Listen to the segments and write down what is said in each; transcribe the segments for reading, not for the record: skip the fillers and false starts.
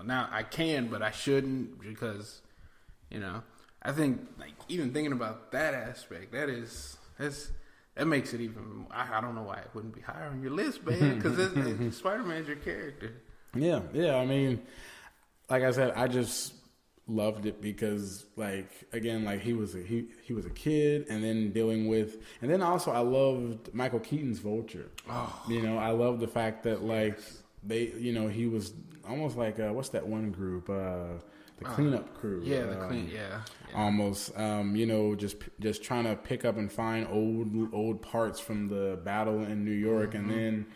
now I can, but I shouldn't because, I think like even thinking about that aspect, that makes it even. I don't know why it wouldn't be higher on your list, man. Because Spider-Man's your character. Yeah. I mean, like I said, I just loved it because, like, again, like he was a kid, and then dealing with, and then also I loved Michael Keaton's Vulture. Oh, I love the fact that like they, he was almost like what's that one group? The cleanup crew. Yeah, yeah. Almost, just trying to pick up and find old parts from the battle in New York, and then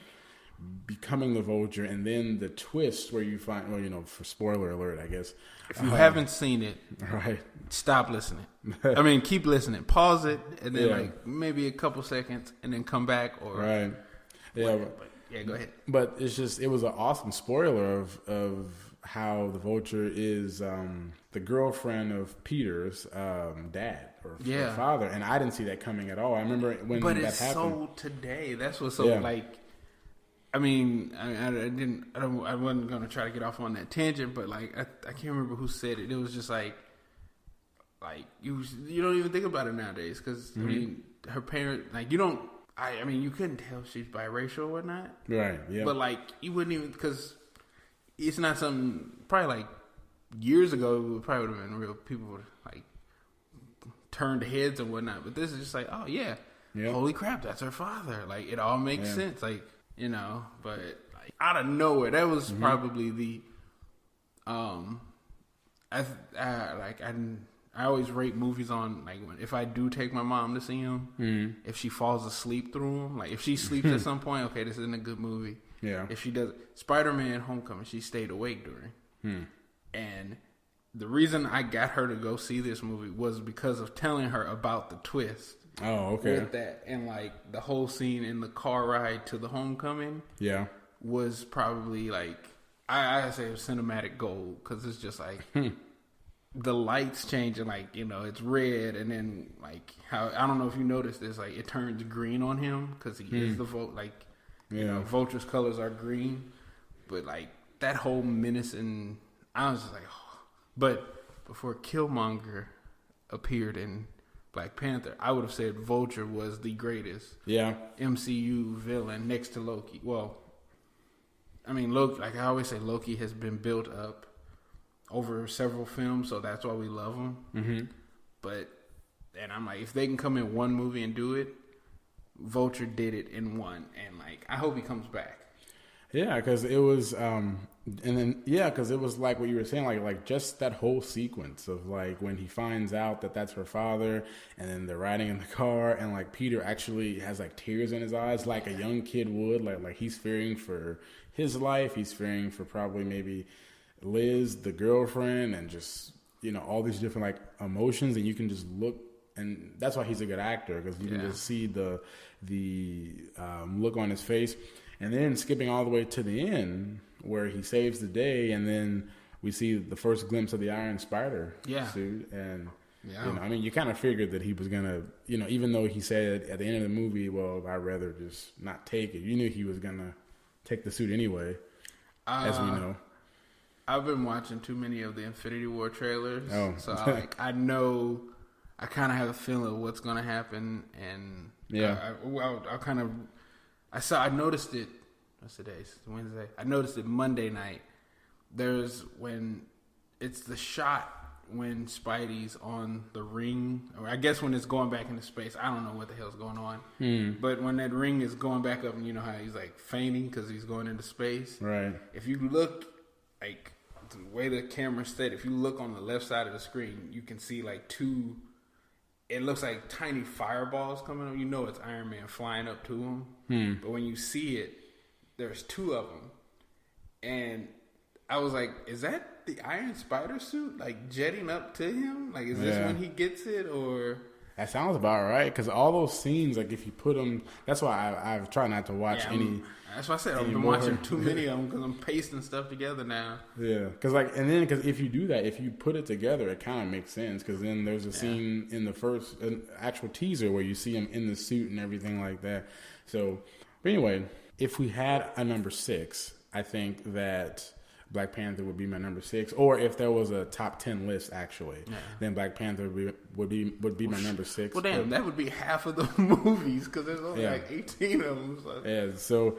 becoming the Vulture, and then the twist where you find, for spoiler alert, I guess. If you haven't seen it, right, stop listening. I mean, keep listening. Pause it, and then like maybe a couple seconds, and then come back. Or right, yeah, go ahead. But it's just, it was an awesome spoiler of how the Vulture is the girlfriend of Peter's dad or father, and I didn't see that coming at all. I remember when that happened. But it's so today. That's what's so like. I mean, I wasn't gonna try to get off on that tangent, but like I can't remember who said it. It was just like you don't even think about it nowadays because I mean, her parent, like you don't. I mean, you couldn't tell she's biracial or whatnot, right? Yeah, but like you wouldn't even, because it's not something. Probably like years ago, it probably would have been real. People would like turned heads and whatnot, but this is just like, oh yeah, holy crap, that's her father. Like it all makes sense. Like. But like, out of nowhere, that was probably the, I always rate movies on like if I do take my mom to see them, if she falls asleep through them, like if she sleeps at some point, okay, this isn't a good movie. Yeah. If she does, Spider-Man: Homecoming, she stayed awake during, and the reason I got her to go see this movie was because of telling her about the twist. Oh, okay. With that, and like the whole scene in the car ride to the homecoming, was probably like I say it was cinematic gold, because it's just like the lights changing, like it's red, and then like how I don't know if you noticed this, like it turns green on him because he is the Vulture's colors are green, but like that whole menace, and I was just like, oh. But before Killmonger appeared in Black Panther, I would have said Vulture was the greatest MCU villain next to Loki. Well, I mean, Loki, like I always say, Loki has been built up over several films, so that's why we love him. But, and I'm like, if they can come in one movie and do it, Vulture did it in one, and like, I hope he comes back. Yeah, because it was, because it was like what you were saying, like just that whole sequence of like when he finds out that that's her father, and then they're riding in the car, and like Peter actually has like tears in his eyes, like a young kid would, like he's fearing for his life, he's fearing for probably maybe Liz, the girlfriend, and just all these different like emotions, and you can just look, and that's why he's a good actor, because you can just see the look on his face. And then skipping all the way to the end where he saves the day, and then we see the first glimpse of the Iron Spider suit. And, I mean, you kind of figured that he was going to, even though he said at the end of the movie, well, I'd rather just not take it. You knew he was going to take the suit anyway, as we know. I've been watching too many of the Infinity War trailers. Oh. So, I know, I kind of have a feeling of what's going to happen. And I'll kind of... I noticed it. What's today? It's Wednesday. I noticed it Monday night. There's when it's the shot when Spidey's on the ring, or I guess when it's going back into space. I don't know what the hell's going on. But when that ring is going back up, and you know how he's like fainting because he's going into space. Right. If you look, like the way the camera's set, if you look on the left side of the screen, you can see like two. It looks like tiny fireballs coming up. You know it's Iron Man flying up to him. But when you see it, there's two of them. And I was like, is that the Iron Spider suit? Like jetting up to him? Like, is this when he gets it? Or... That sounds about right. Because all those scenes, like if you put them... That's why I've tried not to watch any... That's why I said I've been watching too many of them, because I'm pasting stuff together now. Yeah, because if you do that, if you put it together, it kind of makes sense. Because then there's a scene in the first actual teaser where you see him in the suit and everything like that. So, but anyway, if we had a number 6, I think that Black Panther would be my number 6. Or if there was a top 10 list, actually, then Black Panther would be my number 6. Well, damn, that would be half of the movies because there's only like 18 of them. So. Yeah, so,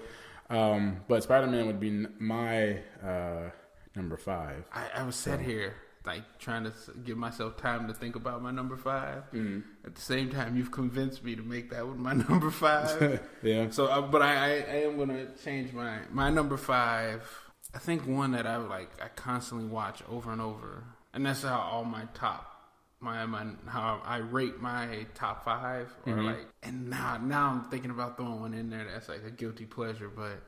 but Spider-Man would be my number 5. I was sat here like trying to give myself time to think about my number 5. Mm-hmm. At the same time, you've convinced me to make that one my number 5. Yeah. So, but I am gonna change my number 5. I think one that I constantly watch over and over, and that's how all my top, how I rate my top 5, or like. And now I'm thinking about throwing one in there that's like a guilty pleasure, but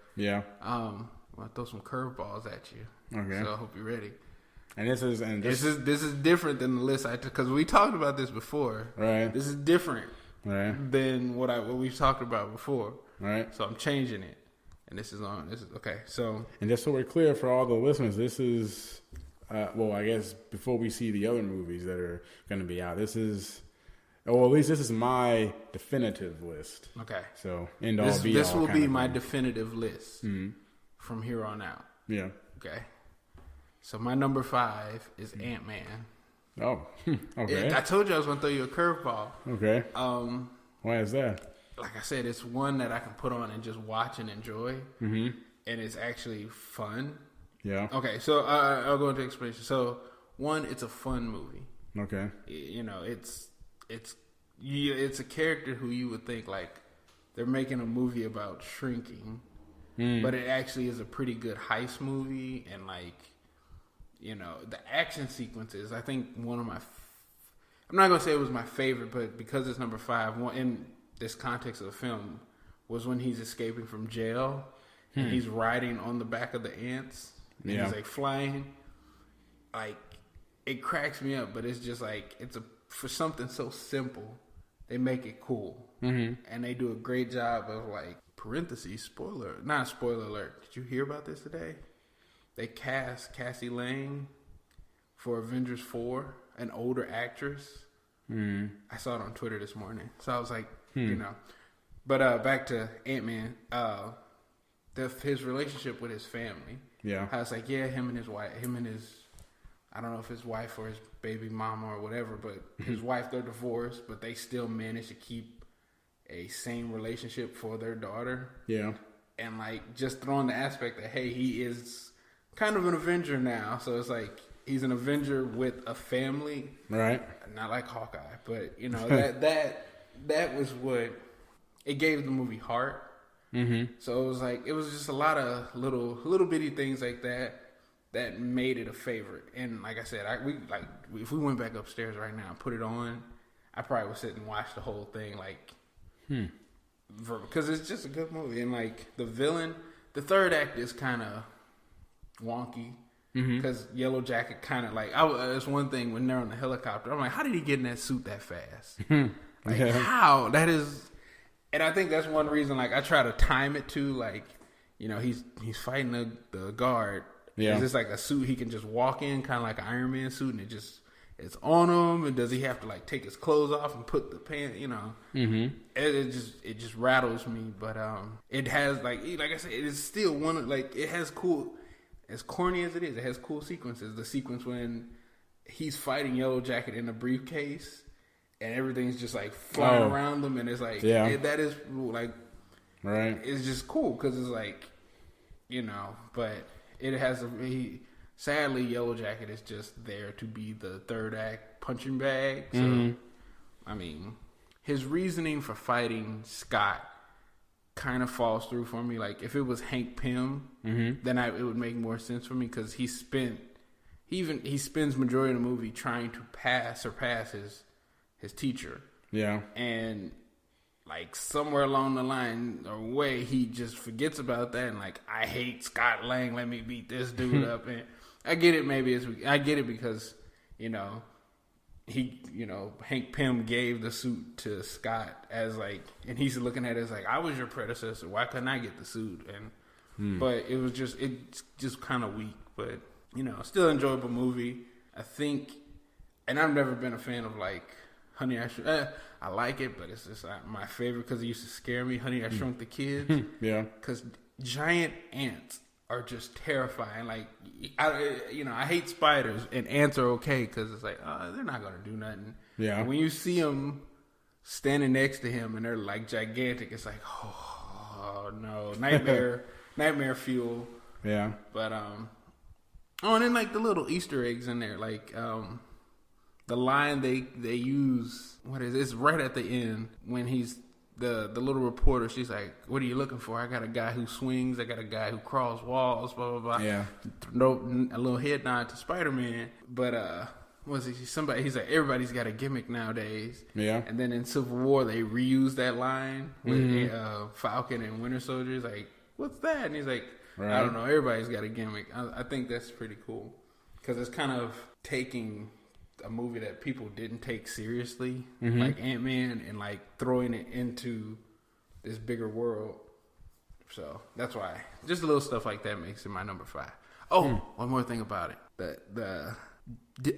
I'll throw some curveballs at you. Okay. So I hope you're ready. And this is different than the list I took because we talked about this before. Right. This is different. Right. Than what we've talked about before. Right. So I'm changing it. And this is okay. So, and just so we're clear for all the listeners, this is, I guess before we see the other movies that are going to be out, this is, at least this is my definitive list. Okay. So, this will be my definitive list from here on out. Yeah. Okay. So my number 5 is Ant-Man. Oh, okay. I told you I was going to throw you a curveball. Okay. Why is that? Like I said, it's one that I can put on and just watch and enjoy, and it's actually fun. Yeah. Okay, so I'll go into explanation. So, one, it's a fun movie. Okay. You know, it's a character who you would think like they're making a movie about shrinking, but it actually is a pretty good heist movie, and like, you know, the action sequences. I think one of my, I'm not gonna say it was my favorite, but because it's number 5, in this context of the film was when he's escaping from jail and he's riding on the back of the ants and he's like flying. Like, it cracks me up, but it's just like, for something so simple, they make it cool. And they do a great job of like, not spoiler alert. Did you hear about this today? They cast Cassie Lang for Avengers 4, an older actress. I saw it on Twitter this morning. So I was like, you know, but back to Ant-Man, his relationship with his family. Yeah. How it's like, him and his, I don't know if his wife or his baby mama or whatever, but his wife, they're divorced, but they still manage to keep a same relationship for their daughter. Yeah. And like, just throwing the aspect that, hey, he is kind of an Avenger now. So it's like, he's an Avenger with a family. Right. Not like Hawkeye, but you know, that was what it gave the movie heart. So it was just a lot of little bitty things like that made it a favorite. And like I said, if we went back upstairs right now and put it on, I probably would sit and watch the whole thing because it's just a good movie. And like the villain, the third act is kind of wonky. Because Yellow Jacket kind of like, it's one thing when they're on the helicopter. I'm like, how did he get in that suit that fast? How? That is, and I think that's one reason. Like, I try to time it to like, you know, he's fighting the guard. Yeah, it's just like a suit he can just walk in, kind of like an Iron Man suit, and it's on him. And does he have to like take his clothes off and put the pants? You know, it just rattles me. But it has like I said, it is still one like it has cool. As corny as it is, it has cool sequences. The sequence when he's fighting Yellow Jacket in a briefcase and everything's just like flying around them, and it's like, that is like, right. It's just cool because it's like, you know, but it has sadly, Yellow Jacket is just there to be the third act punching bag. So, I mean, his reasoning for fighting Scott kind of falls through for me. Like, if it was Hank Pym, then it would make more sense for me because he spends majority of the movie trying to surpass his teacher. Yeah. And like somewhere along the line or way, he just forgets about that and like, I hate Scott Lang, let me beat this dude up. And I get it, I get it because, you know, Hank Pym gave the suit to Scott as like, and he's looking at it as like, I was your predecessor, why couldn't I get the suit? And but it's just kind of weak, but you know, still enjoyable movie. I think, and I've never been a fan of like Honey I like it, but it's just not my favorite because it used to scare me. Honey, I Shrunk the Kids. Yeah, because giant ants are just terrifying. Like, I hate spiders, and ants are okay because it's like, they're not gonna do nothing. Yeah. And when you see them standing next to him and they're like gigantic, it's like, oh no, nightmare fuel. Yeah. But and then like the little Easter eggs in there, like the line they use, what is it? It's right at the end when he's the little reporter, she's like, what are you looking for? I got a guy who swings, I got a guy who crawls walls, blah, blah, blah. Yeah. A little head nod to Spider-Man. But, he's like, everybody's got a gimmick nowadays. Yeah. And then in Civil War, they reused that line with Falcon and Winter Soldier. He's like, what's that? And he's like, right. I don't know, everybody's got a gimmick. I think that's pretty cool. Because it's kind of taking a movie that people didn't take seriously, like Ant-Man, and like throwing it into this bigger world. So that's why just a little stuff like that makes it my number 5. Oh, one more thing about it: the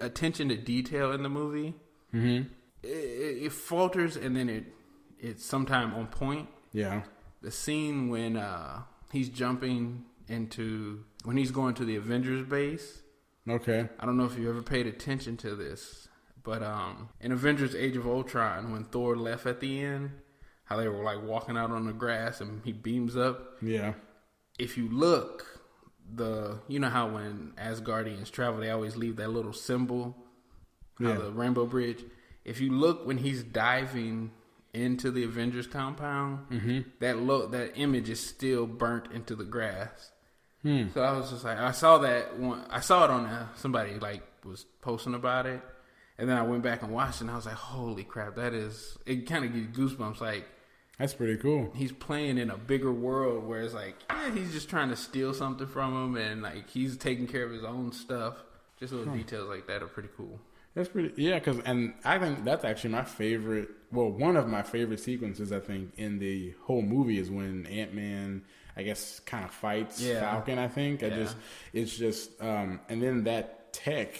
attention to detail in the movie. It falters, and then it's sometime on point. Yeah, the scene when he's jumping when he's going to the Avengers base. Okay. I don't know if you ever paid attention to this, but in Avengers Age of Ultron, when Thor left at the end, how they were like walking out on the grass and he beams up. Yeah. If you look, you know how when Asgardians travel, they always leave that little symbol, the Rainbow Bridge. If you look when he's diving into the Avengers compound, that image is still burnt into the grass. So I was just like, I saw that one. I saw it on somebody like was posting about it, and then I went back and watched it, and I was like, holy crap, it kind of gives goosebumps. Like, that's pretty cool. He's playing in a bigger world where it's like, he's just trying to steal something from him, and like he's taking care of his own stuff. Just little details like that are pretty cool. That's pretty, and I think that's actually my favorite. Well, one of my favorite sequences, I think, in the whole movie is when Ant-Man, I guess, kind of fights Falcon. I think it's just, and then that tech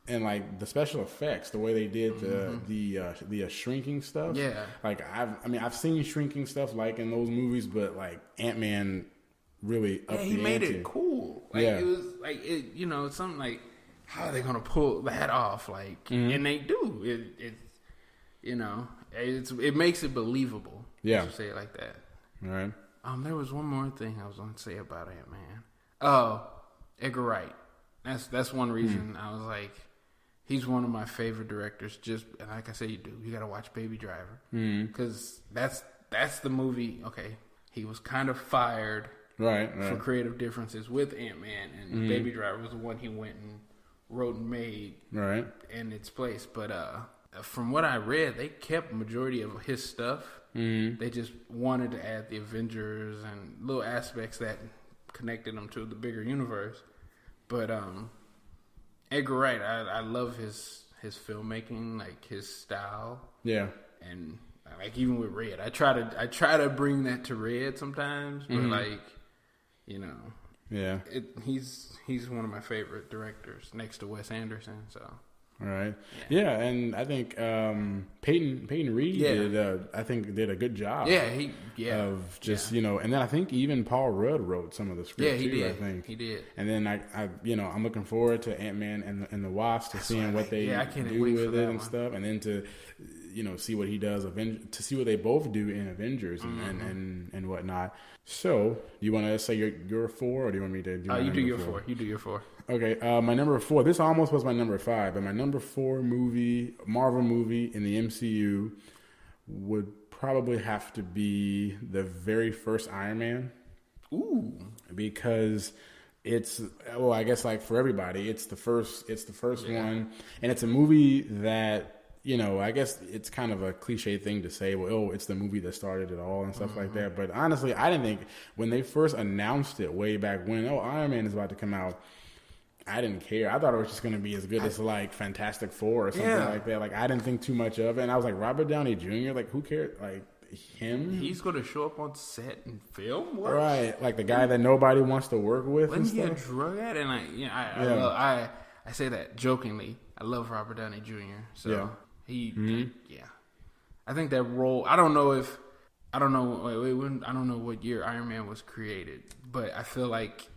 and like the special effects, the way they did the shrinking stuff. Yeah, like I've seen shrinking stuff like in those movies, but like Ant-Man really upped the ante. He made it cool. Like it was like it's something like, how are they gonna pull that off? Like, and they do. It makes it believable. Yeah, to say it like that. All right. There was one more thing I was going to say about Ant-Man. Oh, Edgar Wright. That's one reason I was like, he's one of my favorite directors. Just like I said, you got to watch Baby Driver because that's the movie. Okay, he was kind of fired for creative differences with Ant-Man, and Baby Driver was the one he went and wrote and made in its place. But from what I read, they kept majority of his stuff. They just wanted to add the Avengers and little aspects that connected them to the bigger universe. But Edgar Wright, I love his filmmaking, like his style. Yeah, and like even with Red, I try to bring that to Red sometimes, but like he's one of my favorite directors next to Wes Anderson. So. All right. Yeah, and I think Peyton Reed did a good job. Of just and then I think even Paul Rudd wrote some of the script too. Did. I think he did. And then I'm looking forward to Ant-Man and the Wasp to seeing what they do with it and stuff, and then to see what he does to see what they both do in Avengers and whatnot. So, do you want to say your 4, or do you want me to do? You do your 4. You do your 4. Okay, my number 4. This almost was my number 5, but my number 4 Marvel movie in the MCU would probably have to be the very first Iron Man. Ooh, because I guess like for everybody, it's the first one, and it's a movie that. I guess it's kind of a cliche thing to say, it's the movie that started it all and stuff like that. But honestly, I didn't think when they first announced it way back when, Iron Man is about to come out, I didn't care. I thought it was just going to be as good as like Fantastic Four or something like that. Like I didn't think too much of it. And I was like, Robert Downey Jr., like who cared? Like him? He's going to show up on set and film? What? Right. Like the guy that nobody wants to work with and stuff. Wasn't he a drug addict? And I say that jokingly. I love Robert Downey Jr. So I think that role. I don't know what year Iron Man was created, but I feel like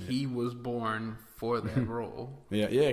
he was born for that role. Yeah.